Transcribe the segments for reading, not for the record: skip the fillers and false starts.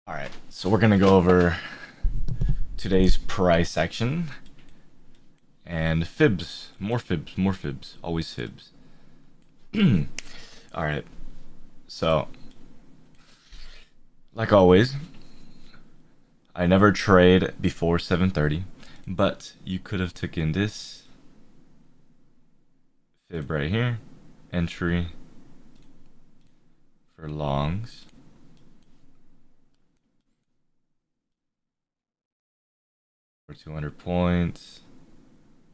All right, so we're gonna go over today's price action and fibs, more fibs, always fibs. All right, so like always, I never trade before 7:30, but you could have taken this fib right here, entry for longs. For 200 points.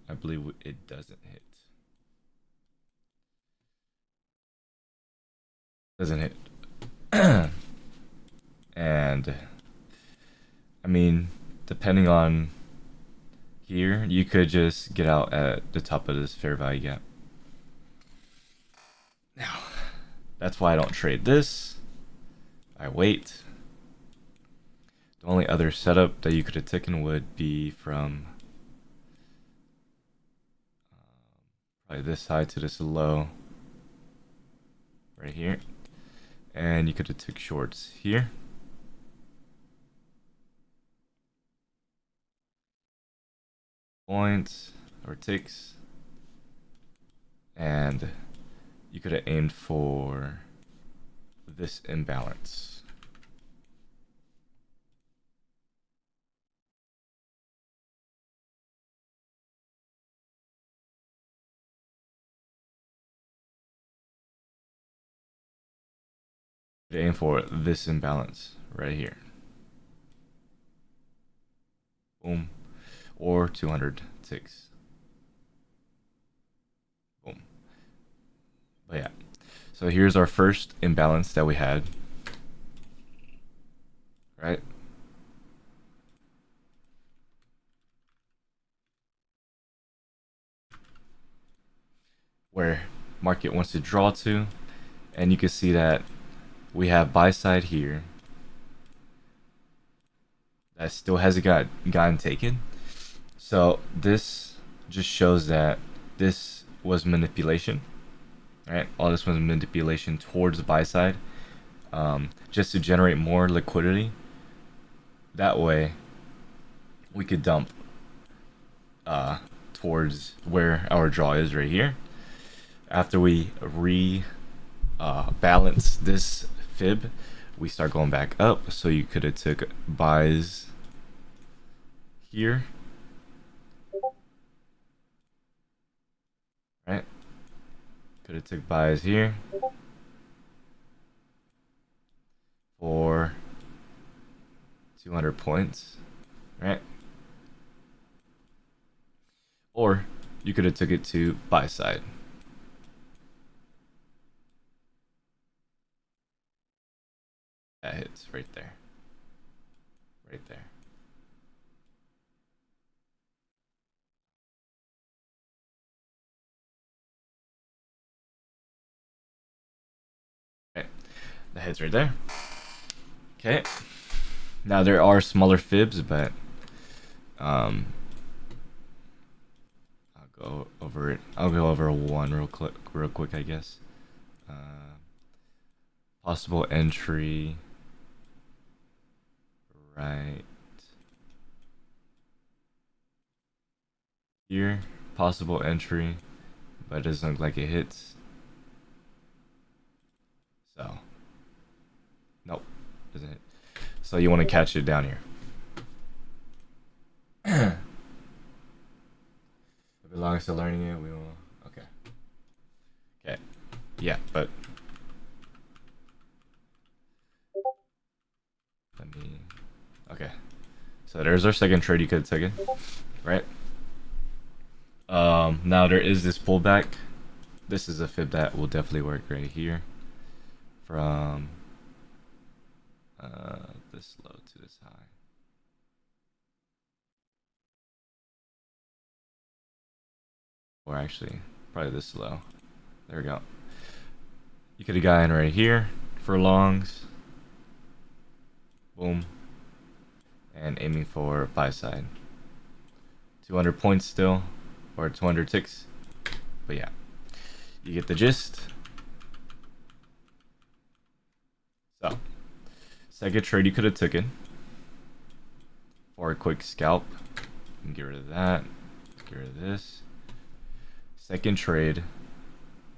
I believe it doesn't hit. Doesn't hit. And I mean, depending on here, you could just get out at the top of this fair value gap. Now, that's why I don't trade this. I wait. The only other setup that you could have taken would be from probably this high to this low right here. And you could have took shorts here. Points or ticks. And you could have aimed for this imbalance. Aim for this imbalance right here. Boom. Or 200 ticks. Boom. But yeah. So here's our first imbalance that we had. Right? Where market wants to draw to. And you can see that we have buy side here. That still hasn't gotten taken. So this just shows that this was manipulation. Right? All this was manipulation towards the buy side. Just to generate more liquidity. That way we could dump towards where our draw is right here. After we balance this fib, we start going back up. So you could have took buys here, right? Could have took buys here for 200 points, right? Or you could have took it to buy side. That hits right there. Right there. Okay. That hits right there. Okay. Now there are smaller fibs, but I'll go over it. I'll go over one real quick, I guess. Possible entry right here. Possible entry, but it doesn't look like it hits. So, nope, doesn't hit. So you want to catch it down here. It belongs to learning it. We will. Okay. Okay. Yeah, but let me. Okay. So there's our second trade you could have taken, right? Now there is this pullback. This is a fib that will definitely work right here. From this low to this high. Or actually, probably this low. There we go. You could have gotten right here for longs. Boom. And aiming for buy side. 200 points still, or 200 ticks. But yeah, you get the gist. So Second trade you could have taken for a quick scalp. Get rid of that. Get rid of this. Second trade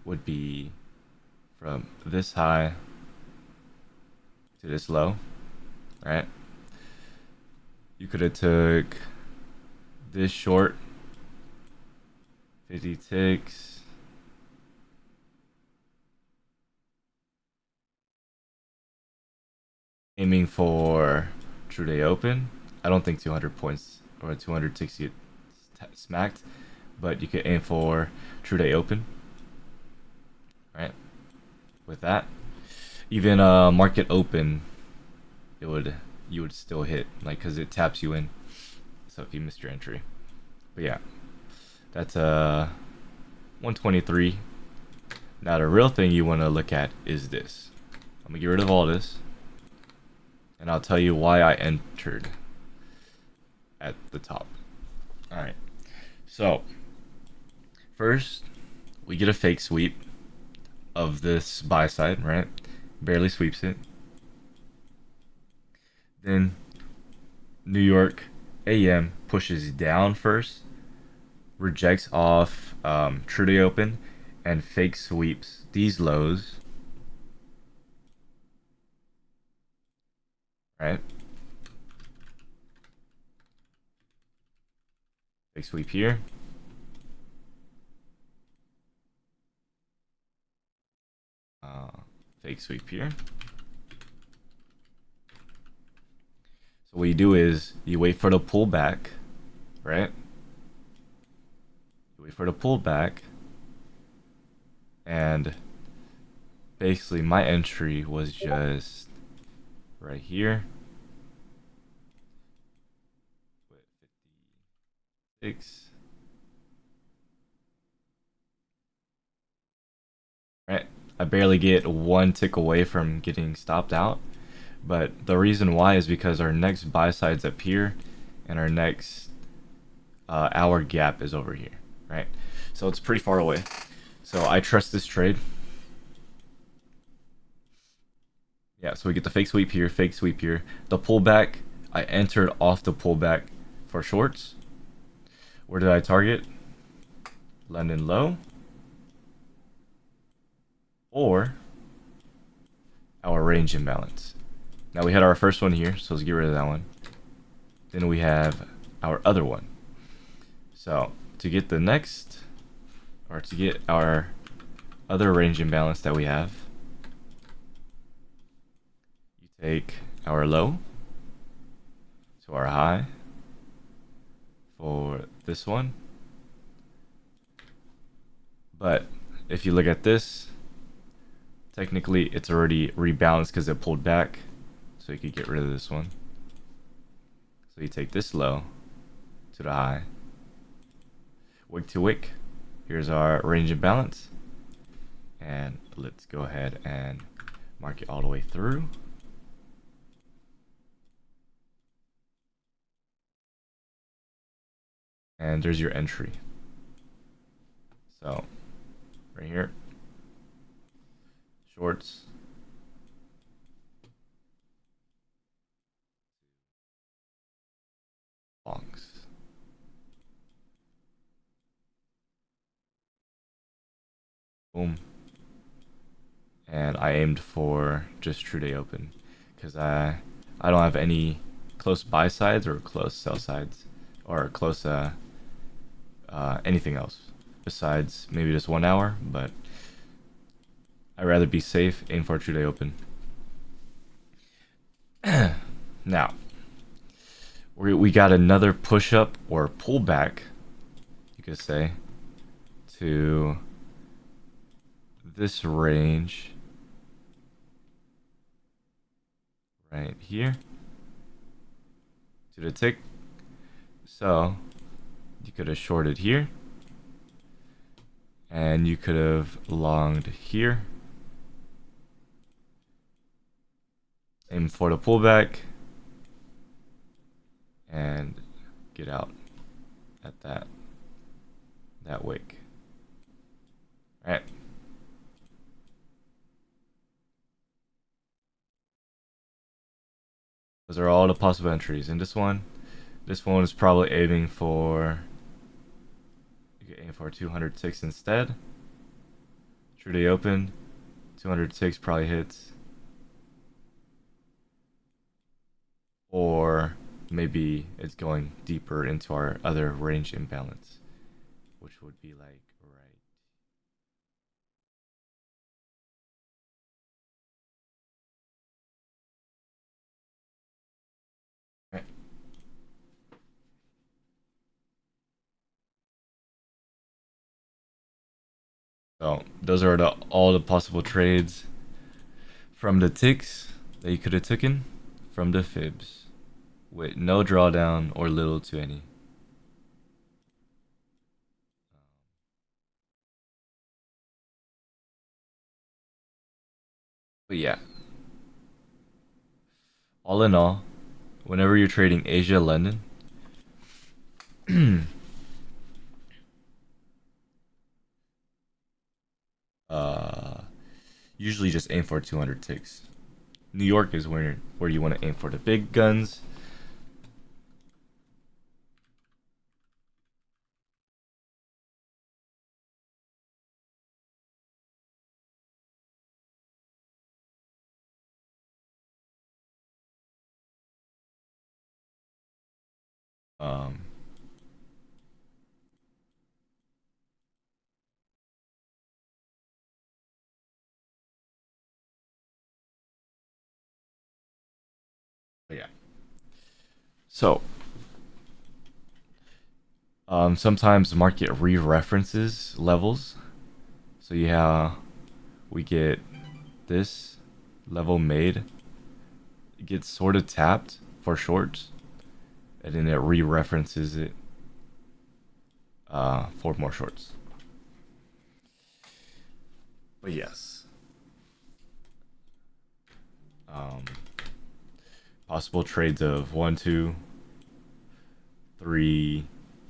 would be from this high to this low, right? You could have took this short, 50 ticks. Aiming for true day open. I don't think 200 points or 200 ticks get smacked, but you could aim for true day open, right? With that, even market open, you would still hit, like, because it taps you in. So if you missed your entry, but yeah, that's 123. Now the real thing you want to look at is this. I'm gonna get rid of all this, and I'll tell you why I entered at the top. All right. So first, we get a fake sweep of this buy side, right? Barely sweeps it. Then New York AM pushes down first, rejects off true day open, and fake sweeps these lows, right? Fake sweep here. Fake sweep here. So what you do is you wait for the pullback, right? You wait for the pullback, and basically my entry was just right here. 56. Right? I barely get one tick away from getting stopped out. But the reason why is because our next buy side's up here, and our next hour gap is over here, right? So it's pretty far away. So I trust this trade. Yeah, so we get the fake sweep here, fake sweep here. The pullback, I entered off the pullback for shorts. Where did I target? London low. Or our range imbalance. Now we had our first one here, so let's get rid of that one. Then we have our other one. So to get the next, or to get our other range imbalance that we have, you take our low to our high for this one. But if you look at this, technically it's already rebalanced because it pulled back, so you could get rid of this one. So you take this low to the high, wick to wick. Here's our range imbalance, and let's go ahead and mark it all the way through. And there's your entry. So right here, shorts, longs. Boom. And I aimed for just true day open because I don't have any close buy sides or close sell sides or close anything else besides maybe just 1 hour, but I'd rather be safe, aim for a true day open. Now we got another push up or pullback, you could say, to this range right here to the tick. So you could have shorted here, and you could have longed here. Aim for the pullback and get out at that wick. All right. Those are all the possible entries. And this one is probably aiming for, you can aim for 200 ticks instead. True day open, 200 ticks probably hits. Or maybe it's going deeper into our other range imbalance, which would be like right. So those are all the possible trades from the ticks that you could have taken from the fibs with no drawdown or little to any. But yeah, all in all, whenever you're trading Asia London, uh, usually just aim for 200 ticks. New York is where you want to aim for the big guns. Um, but yeah. So sometimes the market re-references levels. So yeah, we get this level made. It gets sort of tapped for shorts, and then it re-references it for more shorts. But yes, um, possible trades of 1, 2, 3,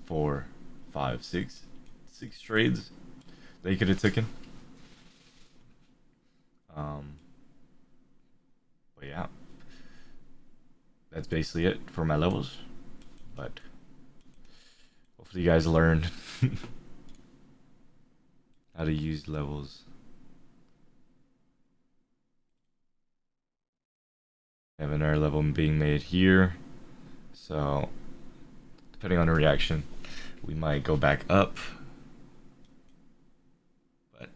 4, 5, 6, 6 trades that you could have taken. Um, but yeah, that's basically it for my levels. But hopefully you guys learned how to use levels. I have another level being made here, so depending on the reaction, we might go back up, but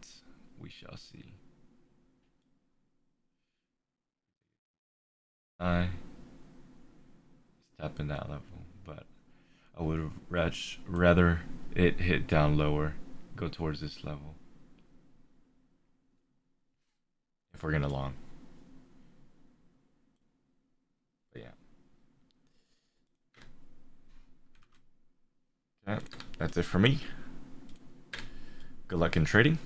we shall see. I step in that level, but I would rather it hit down lower, go towards this level if we're gonna long. But yeah, okay, that's it for me. Good luck in trading.